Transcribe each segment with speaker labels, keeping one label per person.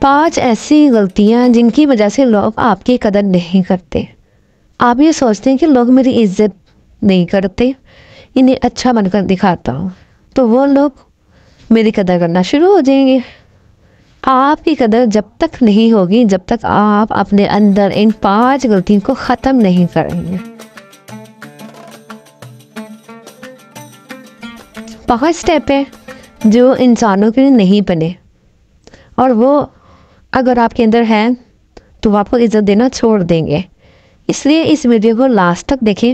Speaker 1: 5 ایسی غلطیاں جن کی وجہ سے لوگ آپ کی قدر نہیں کرتے. آپ یہ سوچتے ہیں کہ لوگ میری عزت نہیں کرتے، انہیں اچھا بن کر دکھاتا ہوں تو وہ لوگ میری قدر کرنا شروع ہو جائیں گے. آپ کی قدر جب تک نہیں ہوگی جب تک آپ اپنے اندر ان 5 غلطیوں کو ختم نہیں کریں گے. 5 سٹیپ ہیں جو انسانوں کے لیے نہیں بنے، اور وہ اگر آپ کے اندر ہیں تو آپ کو عزت دینا چھوڑ دیں گے. اس لیے اس ویڈیو کو لاسٹ تک دیکھیں،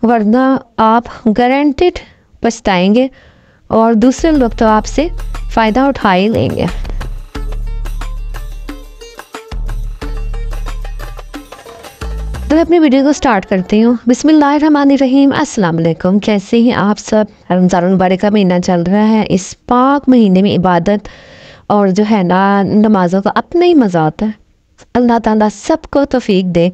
Speaker 1: ورنہ آپ گارنٹیڈ پچھتائیں گے اور دوسرے لوگ تو آپ سے فائدہ اٹھا ہی لیں گے. تو میں اپنی ویڈیو کو سٹارٹ کرتی ہوں. بسم اللہ الرحمن الرحیم. السلام علیکم. کیسے ہیں آپ سب؟ رمضان المبارک کا مہینہ چل رہا ہے. اس پاک مہینے میں عبادت اور جو ہے نا نمازوں کا اپنا ہی مزہ ہوتا ہے. اللہ تعالیٰ سب کو توفیق دے.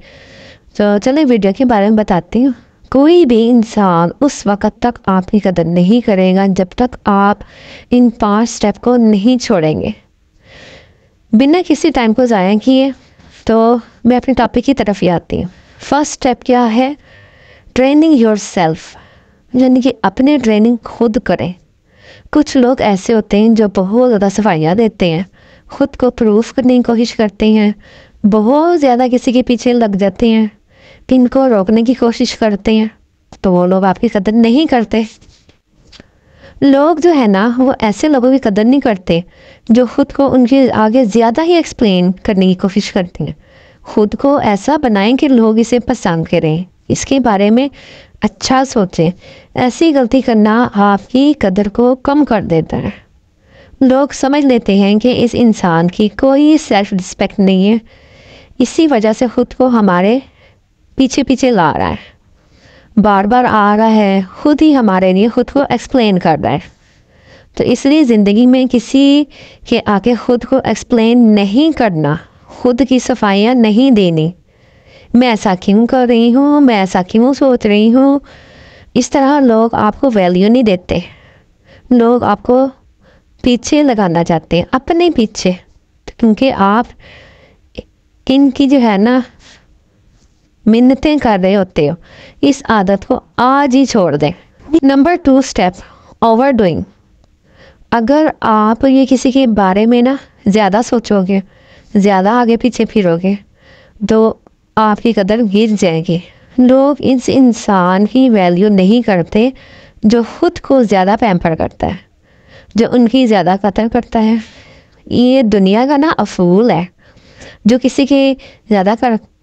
Speaker 1: تو چلیں ویڈیو کے بارے میں بتاتی ہوں. کوئی بھی انسان اس وقت تک آپ کی قدر نہیں کرے گا جب تک آپ ان 5 سٹیپ کو نہیں چھوڑیں گے. بنا کسی ٹائم کو ضائع کیے تو میں اپنے ٹاپک کی طرف ہی آتی ہوں. فرسٹ سٹیپ کیا ہے؟ ٹریننگ یور سیلف، یعنی کہ اپنے ٹریننگ خود کریں. کچھ لوگ ایسے ہوتے ہیں جو بہت زیادہ صفائیاں دیتے ہیں، خود کو پروف کرنے کی کوشش کرتے ہیں، بہت زیادہ کسی کے پیچھے لگ جاتے ہیں، ان کو روکنے کی کوشش کرتے ہیں، تو وہ لوگ آپ کی قدر نہیں کرتے. لوگ جو ہے نا وہ ایسے لوگوں کی قدر نہیں کرتے جو خود کو ان کے آگے زیادہ ہی ایکسپلین کرنے کی کوشش کرتے ہیں. خود کو ایسا بنائیں کہ لوگ اسے پسند کریں، اس کے بارے میں اچھا سوچیں. ایسی غلطی کرنا آپ کی قدر کو کم کر دیتا ہے. لوگ سمجھ لیتے ہیں کہ اس انسان کی کوئی سیلف رسپیکٹ نہیں ہے، اسی وجہ سے خود کو ہمارے پیچھے پیچھے لا رہا ہے، بار بار آ رہا ہے، خود ہی ہمارے لیے خود کو ایکسپلین کر رہا ہے. تو اس لیے زندگی میں کسی کے آگے خود کو ایکسپلین نہیں کرنا، خود کی صفائیاں نہیں دینی. میں ایسا کیوں کر رہی ہوں، میں ایسا کیوں سوچ رہی ہوں. اس طرح لوگ آپ کو ویلیو نہیں دیتے. لوگ آپ کو پیچھے لگانا چاہتے ہیں، اپنے پیچھے، کیونکہ آپ ان کی جو ہے نا منتیں کر رہے ہوتے ہو. اس عادت کو آج ہی چھوڑ دیں. Number 2 step, over doing. اگر آپ یہ کسی کے بارے میں نا زیادہ سوچو گے، زیادہ آگے پیچھے پھرو گے تو آپ کی قدر گر جائے گی. لوگ اس انسان کی ویلیو نہیں کرتے جو خود کو زیادہ پیمپر کرتا ہے، جو ان کی زیادہ قدر کرتا ہے. یہ دنیا کا نا اصول ہے، جو کسی کی زیادہ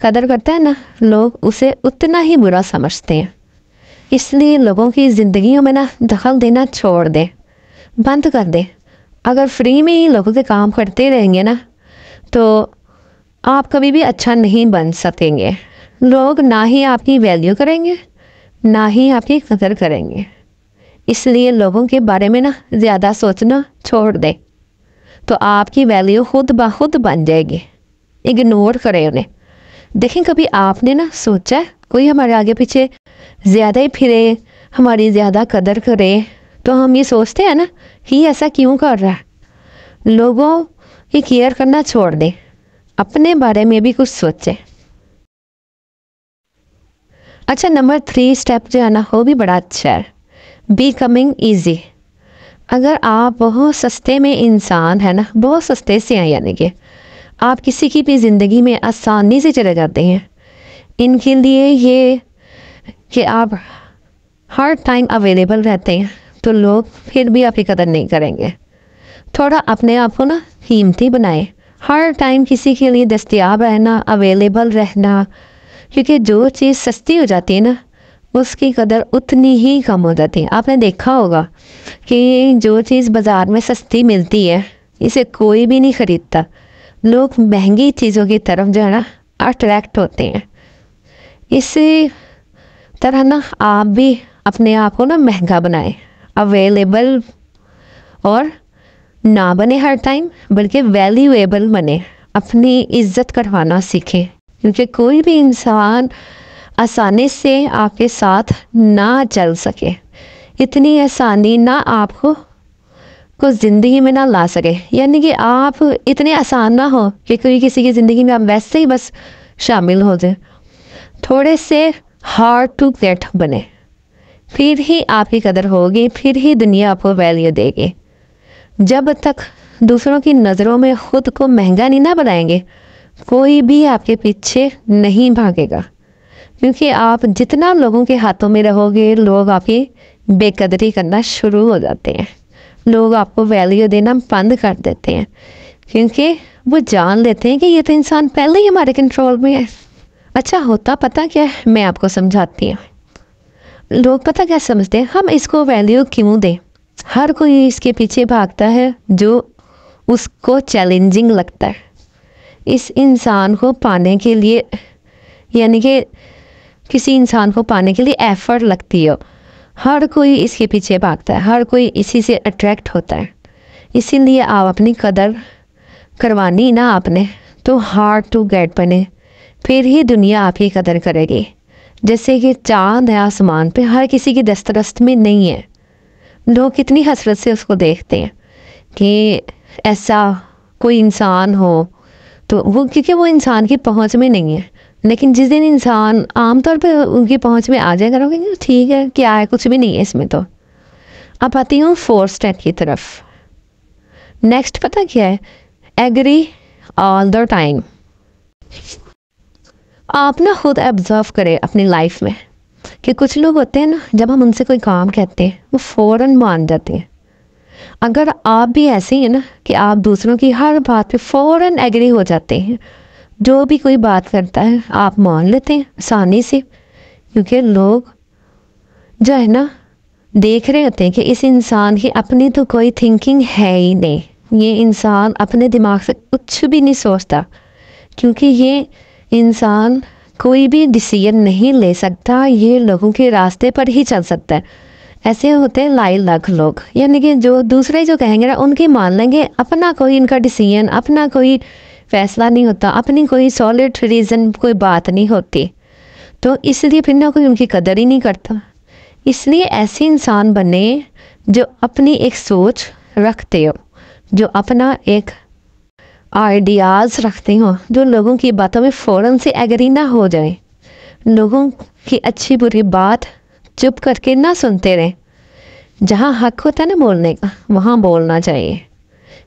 Speaker 1: قدر کرتا ہے نا لوگ اسے اتنا ہی برا سمجھتے ہیں. اس لیے لوگوں کی زندگیوں میں نا دخل دینا چھوڑ دیں، بند کر دیں. اگر فری میں ہی لوگوں کے کام کرتے رہیں گے نا تو آپ کبھی بھی اچھا نہیں بن سکیں گے. لوگ نہ ہی آپ کی ویلیو کریں گے نہ ہی آپ کی قدر کریں گے. اس لیے لوگوں کے بارے میں نا زیادہ سوچنا چھوڑ دیں تو آپ کی ویلیو خود بخود بن جائے گی. اگنور کریں انہیں. دیکھیں کبھی آپ نے نا سوچا کوئی ہمارے آگے پیچھے زیادہ ہی پھرے، ہماری زیادہ قدر کرے تو ہم یہ سوچتے ہیں نا کہ یہ ایسا کیوں کر رہا ہے. لوگوں کی کیئر کرنا چھوڑ دیں، اپنے بارے میں بھی کچھ سوچیں. اچھا نمبر 3 سٹیپ جو ہے نا وہ بھی بڑا اچھا ہے، بیکمنگ ایزی. اگر آپ بہت سستے میں انسان ہے نا، بہت سستے سے ہیں، یعنی کہ آپ کسی کی بھی زندگی میں آسانی سے چلے جاتے ہیں، ان کے لیے یہ کہ آپ ہر ٹائم اویلیبل رہتے ہیں تو لوگ پھر بھی آپ کی قدر نہیں کریں گے. تھوڑا اپنے آپ کو نا قیمتی بنائیں، ہر ٹائم کسی کے لیے دستیاب رہنا، اویلیبل رہنا. کیونکہ جو چیز سستی ہو جاتی ہے نا اس کی قدر اتنی ہی کم ہو جاتی ہے. آپ نے دیکھا ہوگا کہ جو چیز بازار میں سستی ملتی ہے اسے کوئی بھی نہیں خریدتا. لوگ مہنگی چیزوں کی طرف جو ہے نا اٹریکٹ ہوتے ہیں. اسی طرح نا آپ بھی اپنے آپ کو نا مہنگا بنائیں، اویلیبل اور نہ بنے ہر ٹائم بلکہ ویلیویبل بنے. اپنی عزت کروانا سیکھیں، کیونکہ کوئی بھی انسان آسانی سے آپ کے ساتھ نہ چل سکے. اتنی آسانی نہ آپ کو کو ज़िंदगी में ना ला सके, यानी कि आप इतने आसान ना हो कि कोई किसी की ज़िंदगी में आप वैसे ही बस शामिल हो जाए। थोड़े से हार्ड टू गेट बने, फिर ही आपकी कदर होगी, फिर ही दुनिया आपको वैल्यू देगी। जब तक दूसरों की नज़रों में ख़ुद को महंगा नहीं ना बनाएंगे, कोई भी आपके पीछे नहीं भागेगा। क्योंकि आप जितना लोगों के हाथों में रहोगे, लोग आपकी बेकदरी करना शुरू हो जाते हैं, लोग आपको वैल्यू देना बंद कर देते हैं, क्योंकि वो जान लेते हैं कि ये तो इंसान पहले ही हमारे कंट्रोल में है। अच्छा, होता पता क्या है, मैं आपको समझाती हूँ। लोग पता क्या समझते हैं, हम इसको वैल्यू क्यों दें। हर कोई इसके पीछे भागता है जो उसको चैलेंजिंग लगता है। इस इंसान को पाने के लिए, यानी कि किसी इंसान को पाने के लिए एफर्ट लगती हो, हर कोई इसके पीछे भागता है, हर कोई इसी से अट्रैक्ट होता है। इसीलिए आप अपनी कदर करवानी ना आपने तो हार्ड टू गेट बने, फिर ही दुनिया आपकी कदर करेगी। जैसे कि चाँद है आसमान पे, हर किसी की दस्तरस्त में नहीं है। लोग कितनी हसरत से उसको देखते हैं कि ऐसा कोई इंसान हो, तो वो क्योंकि वो इंसान की पहुंच में नहीं है। लेकिन जिस दिन इंसान आमतौर पे उनकी पहुंच में आ जाए, करोगे ठीक है, क्या है, कुछ भी नहीं है इसमें। तो अब आती हूँ 4 स्टेप की तरफ। नेक्स्ट पता क्या है, एग्री ऑल द टाइम। आप ना खुद ऑब्जर्व करें अपनी लाइफ में कि कुछ लोग होते हैं ना, जब हम उनसे कोई काम कहते हैं वो फ़ौरन मान जाते हैं। अगर आप भी ऐसे ही हैं ना कि आप दूसरों की हर बात पे फ़ौरन एग्री हो जाते हैं, जो भी कोई बात करता है आप मान लेते हैं आसानी से, क्योंकि लोग जो है ना देख रहे होते हैं कि इस इंसान की अपनी तो कोई थिंकिंग है ही नहीं, ये इंसान अपने दिमाग से कुछ भी नहीं सोचता, क्योंकि ये इंसान कोई भी डिसीजन नहीं ले सकता, ये लोगों के रास्ते पर ही चल सकता है। ऐसे होते हैं लाई लाख लोग, यानी कि जो दूसरे जो कहेंगे ना उनकी मान लेंगे, अपना कोई इनका डिसीजन, अपना कोई फैसला नहीं होता, अपनी कोई सॉलिड रीज़न, कोई बात नहीं होती। तो इसलिए फिर ना कोई उनकी कदर ही नहीं करता। इसलिए ऐसे इंसान बने जो अपनी एक सोच रखते हो, जो अपना एक आइडियाज़ रखते हो, जो लोगों की बातों में फ़ौरन से एग्री ना हो जाए, लोगों की अच्छी बुरी बात चुप करके ना सुनते रहें। जहाँ हक होता है ना बोलने का, वहाँ बोलना चाहिए,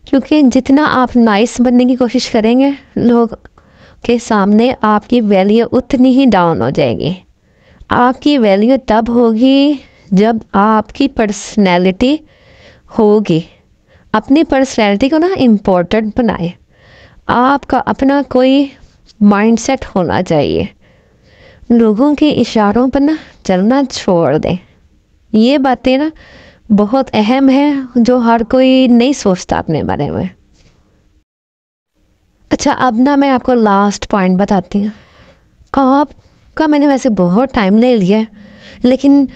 Speaker 1: क्योंकि जितना आप नाइस बनने की कोशिश करेंगे, लोग के सामने आपकी वैल्यू उतनी ही डाउन हो जाएगी। आपकी वैल्यू तब होगी जब आपकी पर्सनैलिटी होगी। अपनी पर्सनैलिटी को ना इम्पोर्टेंट बनाए, आपका अपना कोई माइंडसेट होना चाहिए। लोगों के इशारों पर ना चलना छोड़ दें। ये बातें ना बहुत अहम है, जो हर कोई नहीं सोचता अपने बारे में। अच्छा, अब ना मैं आपको लास्ट पॉइंट बताती हूँ। आपका मैंने वैसे बहुत टाइम ले लिया है, लेकिन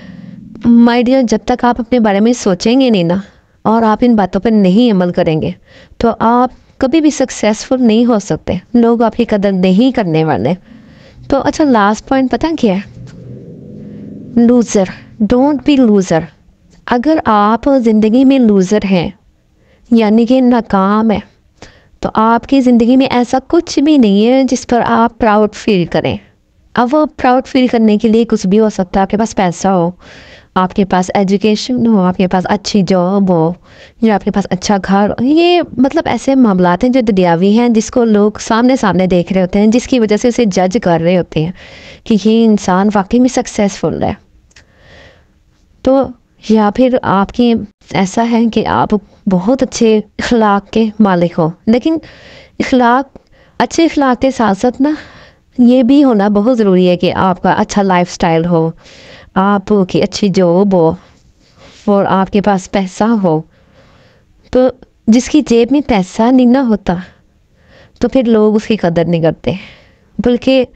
Speaker 1: माय डियर, जब तक आप अपने बारे में सोचेंगे नहीं ना, और आप इन बातों पर नहीं अमल करेंगे, तो आप कभी भी सक्सेसफुल नहीं हो सकते। लोग आपकी कदर नहीं करने वाले। तो अच्छा, लास्ट पॉइंट पता क्या है, लूज़र, डोंट बी लूज़र। अगर आप ज़िंदगी में लूज़र हैं, यानी कि नाकाम है, तो आपकी ज़िंदगी में ऐसा कुछ भी नहीं है जिस पर आप प्राउड फील करें। अब वो प्राउड फील करने के लिए कुछ भी हो सकता है। आपके पास पैसा हो, आपके पास एजुकेशन हो, आपके पास अच्छी जॉब हो, या आपके पास अच्छा घर हो। ये मतलब ऐसे मामलात हैं जो दुनियावी हैं, जिसको लोग सामने सामने देख रहे होते हैं, जिसकी वजह से उसे जज कर रहे होते हैं कि ये इंसान वाकई में सक्सेसफुल है। तो या फिर आपकी ऐसा है कि आप बहुत अच्छे इखलाक के मालिक हो, लेकिन इखलाक, अच्छे इखलाक के साथ साथ ना ये भी होना बहुत ज़रूरी है कि आपका अच्छा लाइफस्टाइल हो, आपकी अच्छी जॉब हो, और आपके पास पैसा हो। तो जिसकी जेब में पैसा नहीं ना होता, तो फिर लोग उसकी कदर नहीं करते, बल्कि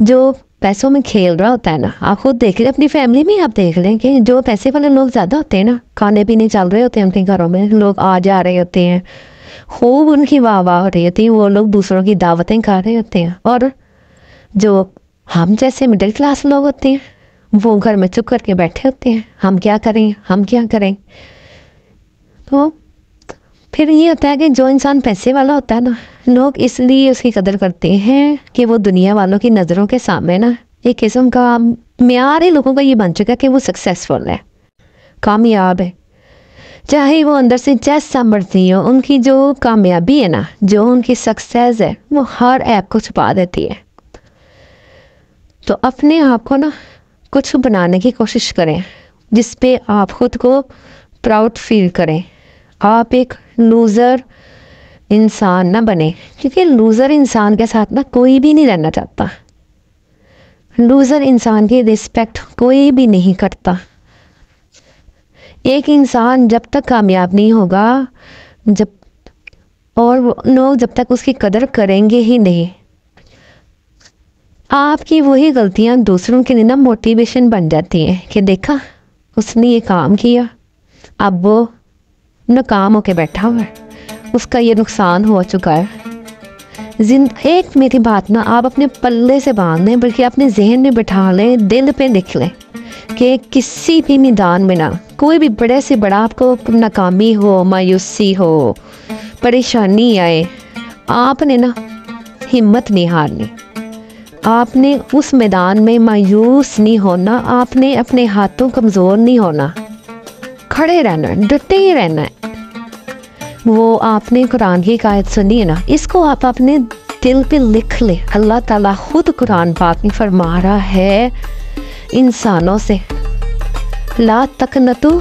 Speaker 1: जो पैसों में खेल रहा होता है ना, आप खुद देख लें अपनी फैमिली में, आप देख लें कि जो पैसे वाले लोग ज़्यादा होते हैं ना, खाने पीने चल रहे होते हैं उनके घरों में, लोग आ जा रहे होते हैं, खूब उनकी वाह वाह हो रही होती है, वो लोग दूसरों की दावतें खा रहे होते हैं। और जो हम जैसे मिडिल क्लास लोग होते हैं, वो घर में चुप करके बैठे होते हैं, हम क्या करें, हम क्या करें। तो फिर ये होता है कि जो इंसान पैसे वाला होता है ना, लोग इसलिए उसकी कदर करते हैं कि वो दुनिया वालों की नज़रों के सामने ना एक किस्म का म्यार ही लोगों का ये बन चुका है कि वो सक्सेसफुल है, कामयाब है। चाहे वो अंदर से जैसा मर्जी हो, उनकी जो कामयाबी है ना, जो उनकी सक्सेस है, वो हर ऐप को छुपा देती है। तो अपने आप को ना कुछ बनाने की कोशिश करें जिस पे आप खुद को प्राउड फील करें। आप एक लूज़र इंसान ना बने, क्योंकि लूज़र इंसान के साथ ना कोई भी नहीं रहना चाहता। लूज़र इंसान की रिस्पेक्ट कोई भी नहीं करता। एक इंसान जब तक कामयाब नहीं होगा, लोग जब तक उसकी कदर करेंगे ही नहीं। आपकी वही गलतियां दूसरों के लिए ना मोटिवेशन बन जाती हैं कि देखा उसने ये काम किया, अब वो नाकाम होके बैठा हुआ है, उसका ये नुकसान हो चुका है। एक मेरी बात ना आप अपने पल्ले से बांध लें, बल्कि अपने जहन में बिठा लें, दिल पे लिख लें कि किसी भी मैदान में ना कोई भी बड़े से बड़ा आपको नाकामी हो, मायूसी हो, परेशानी आए, आपने ना हिम्मत नहीं हारनी। आपने उस मैदान में मायूस नहीं होना, आपने अपने हाथों कमज़ोर नहीं होना, खड़े रहना, डटे ही रहना है। वो आपने कुरान की आयत सुनी है ना, इसको आप अपने दिल पे लिख ले। अल्लाह ताला खुद कुरान पाक में फरमा रहा है इंसानों से, ला तकनतु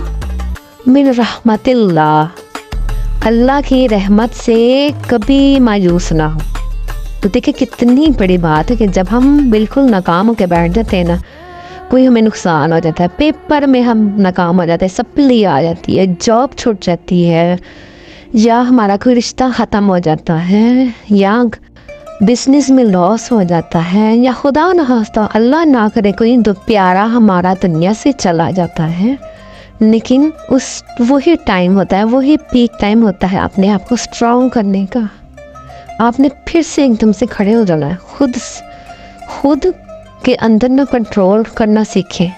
Speaker 1: मिन रहमतिल्लाह, अल्लाह की रहमत से कभी मायूस ना हो। तो देखिए कितनी बड़ी बात है कि जब हम बिल्कुल नाकाम होकर बैठ जाते हैं ना, कोई हमें नुकसान हो जाता है, पेपर में हम नाकाम हो जाते हैं, सप्ली आ जाती है, जॉब छूट जाती है, या हमारा कोई रिश्ता ख़त्म हो जाता है, या बिजनेस में लॉस हो जाता है, या खुदा न खास्ता अल्लाह ना करे कोई प्यारा हमारा दुनिया से चला जाता है, लेकिन उस वही टाइम होता है, वही पीक टाइम होता है अपने आप को स्ट्रॉन्ग करने का। आपने फिर से एकदम से खड़े हो जाना है, खुद के अंदर ना कंट्रोल करना सीखें।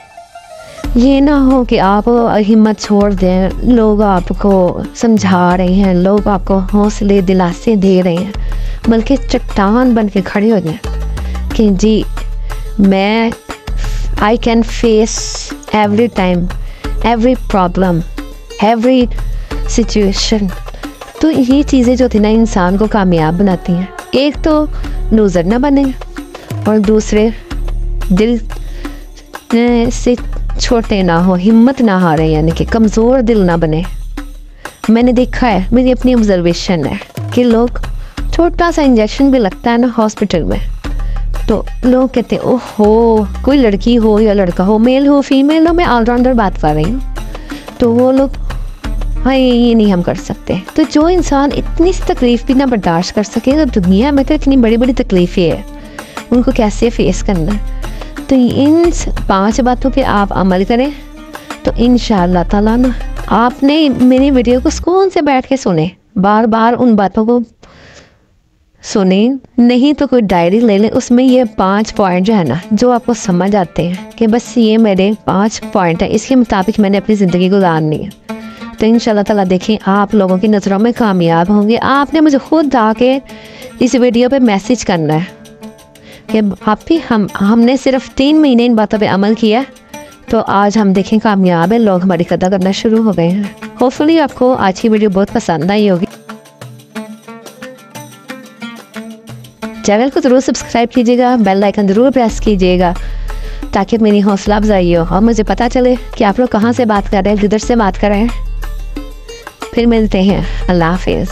Speaker 1: ये ना हो कि आप हिम्मत छोड़ दें, लोग आपको समझा रहे हैं, लोग आपको हौसले दिलासे दे रहे हैं, बल्कि चट्टान बन के खड़े हो जाएं कि जी मैं I can face every time, every problem, every situation. तो ये चीज़ें जो थी ना इंसान को कामयाब बनाती हैं। एक तो लूज़र ना बने, और दूसरे दिल से छोटे ना हो, हिम्मत ना हारे, यानी कि कमज़ोर दिल ना बने। मैंने देखा है, मेरी अपनी ऑब्जर्वेशन है कि लोग छोटा सा इंजेक्शन भी लगता है ना हॉस्पिटल में, तो लोग कहते हैं ओहो, कोई लड़की हो या लड़का हो, मेल हो फीमेल हो, मैं ऑलराउंडर बात कर रही हूँ, तो वो लोग हाँ ये नहीं हम कर सकते। तो जो इंसान इतनी सी तकलीफ़ भी ना बर्दाश्त कर सकेगा, दुनिया में तो इतनी बड़ी बड़ी तकलीफ़ें है, उनको कैसे फेस करना है। तो इन 5 बातों पे आप अमल करें, तो इंशाअल्लाह ताला ना आपने मेरी वीडियो को सुकून से बैठ के सुने, बार बार उन बातों को सुने, नहीं तो कोई डायरी ले लें, उसमें ये 5 पॉइंट जो है ना, जो आपको समझ आते हैं कि बस ये मेरे 5 पॉइंट है, इसके मुताबिक मैंने अपनी ज़िंदगी गुजारनी है। तो इंशाल्लाह ताला देखें आप लोगों की नज़रों में कामयाब होंगे। आपने मुझे खुद आके इस वीडियो पे मैसेज करना है कि आप भी हमने सिर्फ 3 महीने इन बातों पे अमल किया, तो आज हम देखें कामयाब है, लोग हमारी कदर करना शुरू हो गए हैं। होपफुली आपको आज की वीडियो बहुत पसंद आई होगी। चैनल को ज़रूर सब्सक्राइब कीजिएगा, बेल आइकन ज़रूर प्रेस कीजिएगा, ताकि मेरी हौसला अफजाई हो और मुझे पता चले कि आप लोग कहाँ से बात कर रहे हैं, किधर से बात कर रहे हैं। फिर मिलते हैं, अल्लाह हाफिज़।